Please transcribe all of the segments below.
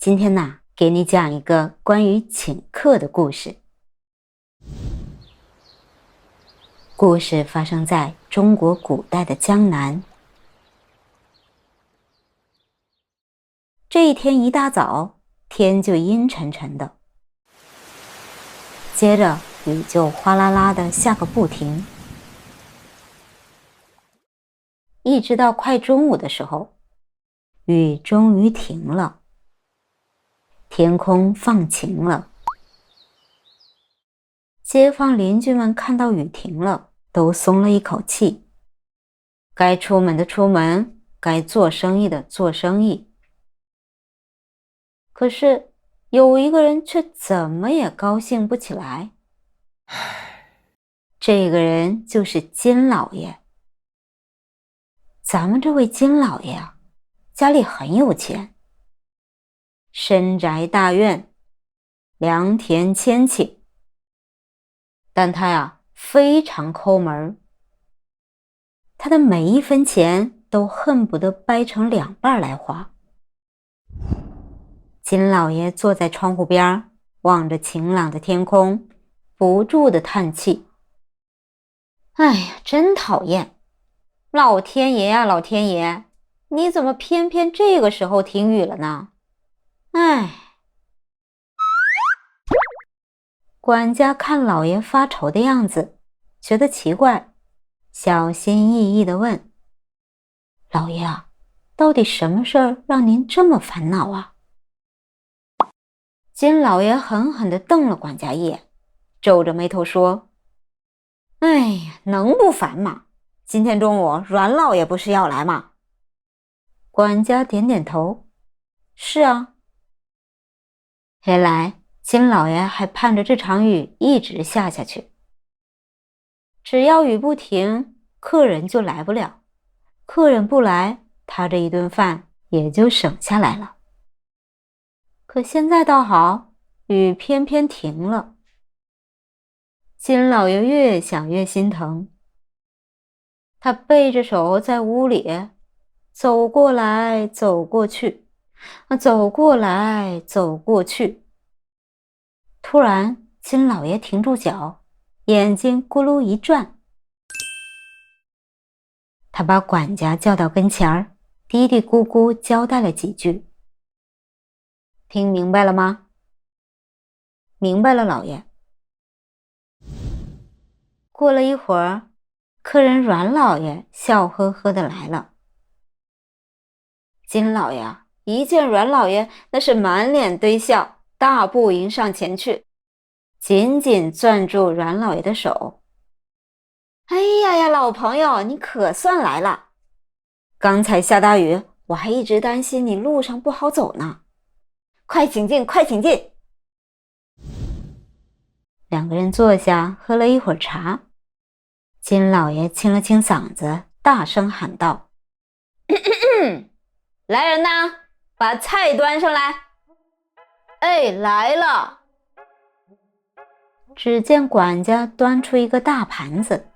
今天呢，给你讲一个关于请客的故事。故事发生在中国古代的江南。这一天一大早，天就阴沉沉的，接着雨就哗啦啦的下个不停，一直到快中午的时候，雨终于停了，天空放晴了。街坊邻居们看到雨停了，都松了一口气，该出门的出门，该做生意的做生意。可是有一个人却怎么也高兴不起来，这个人就是金老爷。咱们这位金老爷啊，家里很有钱，深宅大院，良田千顷，但他呀非常抠门，他的每一分钱都恨不得掰成两半来花。金老爷坐在窗户边，望着晴朗的天空，不住地叹气。哎呀，真讨厌！老天爷呀，老天爷，你怎么偏偏这个时候停雨了呢？哎。管家看老爷发愁的样子，觉得奇怪，小心翼翼地问：老爷啊，到底什么事儿让您这么烦恼啊？金老爷狠狠地瞪了管家一眼，皱着眉头说：哎呀，能不烦吗？今天中午阮老爷不是要来吗？管家点点头：是啊。原来金老爷还盼着这场雨一直下去，只要雨不停，客人就来不了，客人不来，他这一顿饭也就省下来了。可现在倒好，雨偏偏停了。金老爷越想越心疼，他背着手在屋里走过来走过去，走过来走过去。突然金老爷停住脚，眼睛咕噜一转，他把管家叫到跟前儿，嘀嘀咕咕交代了几句。听明白了吗？明白了，老爷。过了一会儿，客人阮老爷笑呵呵的来了。金老爷一见阮老爷，那是满脸堆笑，大步迎上前去，紧紧攥住阮老爷的手。哎呀呀，老朋友，你可算来了！刚才下大雨，我还一直担心你路上不好走呢。快请进，快请进！两个人坐下，喝了一会儿茶。金老爷清了清嗓子，大声喊道：来人呐，把菜端上来！哎，来了！只见管家端出一个大盘子，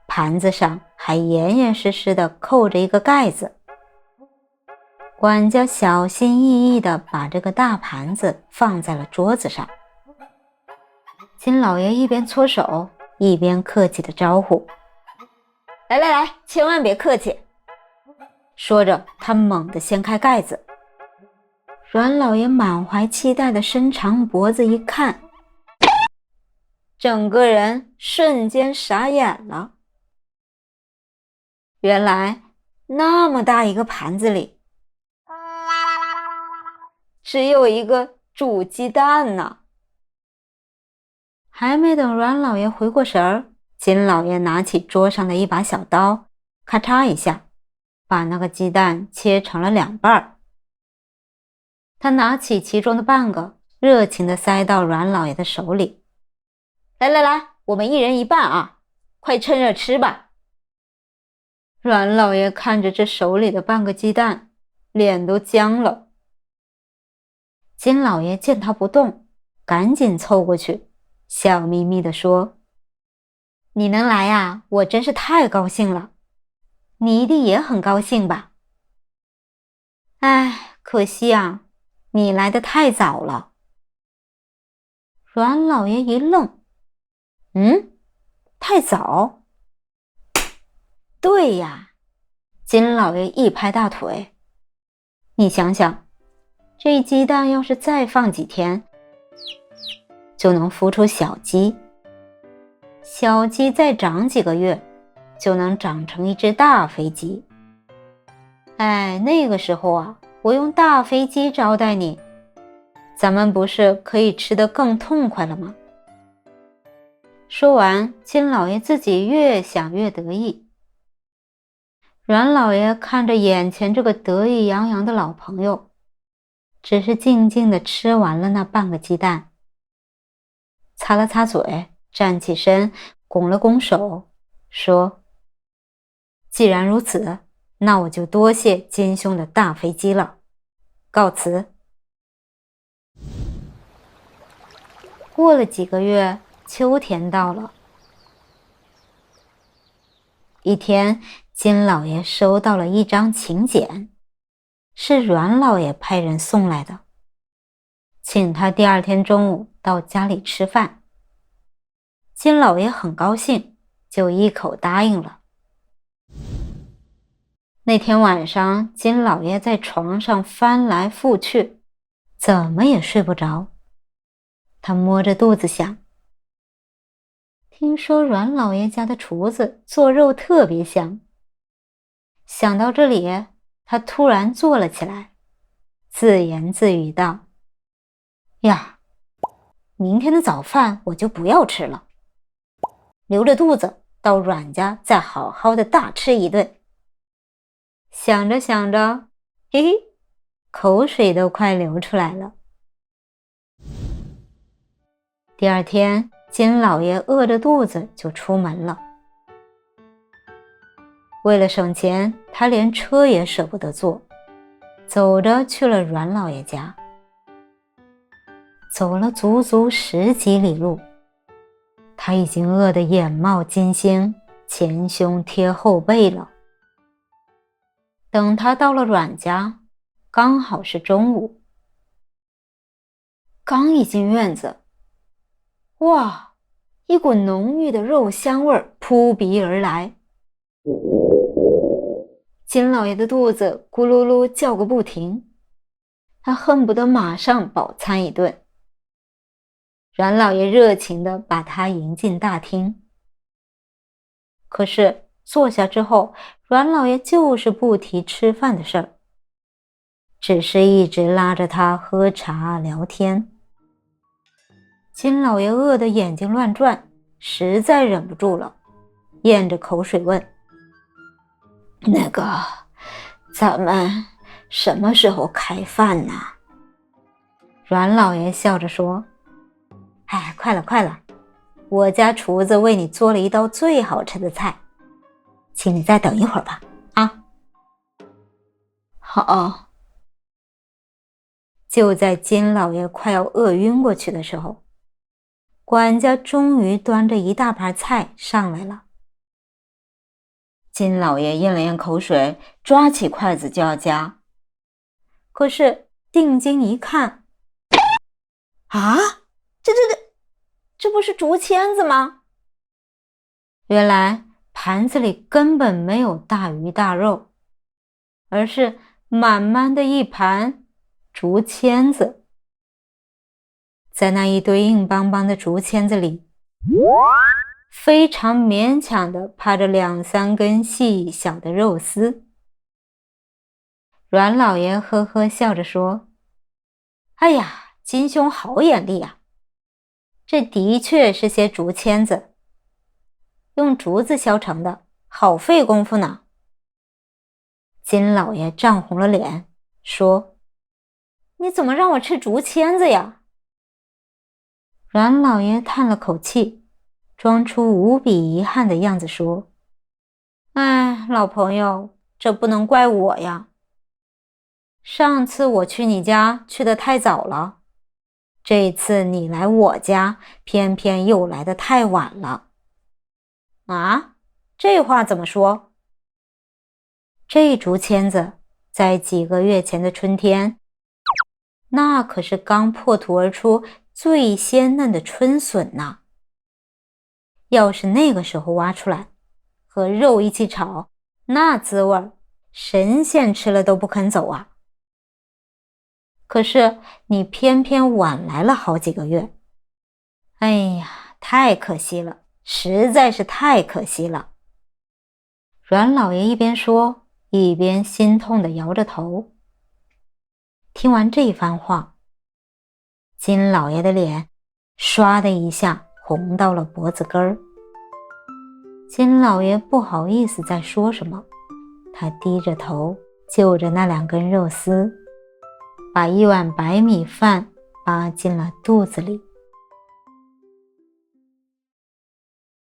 盘子上还严严实实地扣着一个盖子。管家小心翼翼地把这个大盘子放在了桌子上。金老爷一边搓手，一边客气地招呼：来来来，千万别客气。说着，他猛地掀开盖子。阮老爷满怀期待地伸长脖子一看，整个人瞬间傻眼了。原来那么大一个盘子里，只有一个煮鸡蛋呢。还没等阮老爷回过神儿，金老爷拿起桌上的一把小刀，咔嚓一下把那个鸡蛋切成了两半。他拿起其中的半个，热情地塞到阮老爷的手里。来来来，我们一人一半啊，快趁热吃吧。阮老爷看着这手里的半个鸡蛋，脸都僵了。金老爷见他不动，赶紧凑过去，笑眯眯地说：你能来啊，我真是太高兴了，你一定也很高兴吧？哎，可惜啊，你来得太早了。阮老爷一愣，太早？对呀，金老爷一拍大腿，你想想，这鸡蛋要是再放几天，就能孵出小鸡，小鸡再长几个月，就能长成一只大飞机。哎，那个时候啊，我用大飞机招待你，咱们不是可以吃得更痛快了吗？说完，金老爷自己越想越得意。阮老爷看着眼前这个得意洋洋的老朋友，只是静静地吃完了那半个鸡蛋，擦了擦嘴，站起身，拱了拱手，说：既然如此，那我就多谢金兄的大飞机了，告辞。过了几个月，秋天到了。一天，金老爷收到了一张请柬，是阮老爷派人送来的，请他第二天中午到家里吃饭。金老爷很高兴，就一口答应了。那天晚上，金老爷在床上翻来覆去，怎么也睡不着。他摸着肚子想，听说阮老爷家的厨子做肉特别香。想到这里，他突然坐了起来，自言自语道：呀，明天的早饭我就不要吃了，留着肚子到阮家再好好的大吃一顿。想着想着，嘿嘿，口水都快流出来了。第二天，金老爷饿着肚子就出门了。为了省钱，他连车也舍不得坐，走着去了阮老爷家。走了足足10几里路，他已经饿得眼冒金星，前胸贴后背了。等他到了阮家，刚好是中午。刚一进院子，哇，一股浓郁的肉香味扑鼻而来。金老爷的肚子咕噜噜叫个不停，他恨不得马上饱餐一顿。阮老爷热情地把他迎进大厅。可是坐下之后，阮老爷就是不提吃饭的事儿，只是一直拉着他喝茶聊天。金老爷饿得眼睛乱转，实在忍不住了，咽着口水问：那个，咱们什么时候开饭呢？阮老爷笑着说：哎，快了快了，我家厨子为你做了一道最好吃的菜，请你再等一会儿吧，啊。好。就在金老爷快要饿晕过去的时候，管家终于端着一大盘菜上来了。金老爷咽了咽口水，抓起筷子就要夹，可是定睛一看，啊，这不是竹签子吗？原来盘子里根本没有大鱼大肉，而是满满的一盘竹签子。在那一堆硬邦邦的竹签子里，非常勉强地趴着2、3根细小的肉丝。阮老爷呵呵笑着说：哎呀，金兄好眼力啊，这的确是些竹签子，用竹子削成的，好费功夫呢。金老爷涨红了脸，说：你怎么让我吃竹签子呀？阮老爷叹了口气，装出无比遗憾的样子说：哎，老朋友，这不能怪我呀。上次我去你家去得太早了，这次你来我家，偏偏又来得太晚了。啊，这话怎么说？这竹签子在几个月前的春天，那可是刚破土而出最鲜嫩的春笋呐！要是那个时候挖出来，和肉一起炒，那滋味儿，神仙吃了都不肯走啊！可是你偏偏晚来了好几个月，哎呀，太可惜了，实在是太可惜了。阮老爷一边说，一边心痛地摇着头。听完这番话，金老爷的脸唰的一下红到了脖子根儿。金老爷不好意思再说什么，他低着头就着那2根肉丝，把1碗白米饭扒进了肚子里。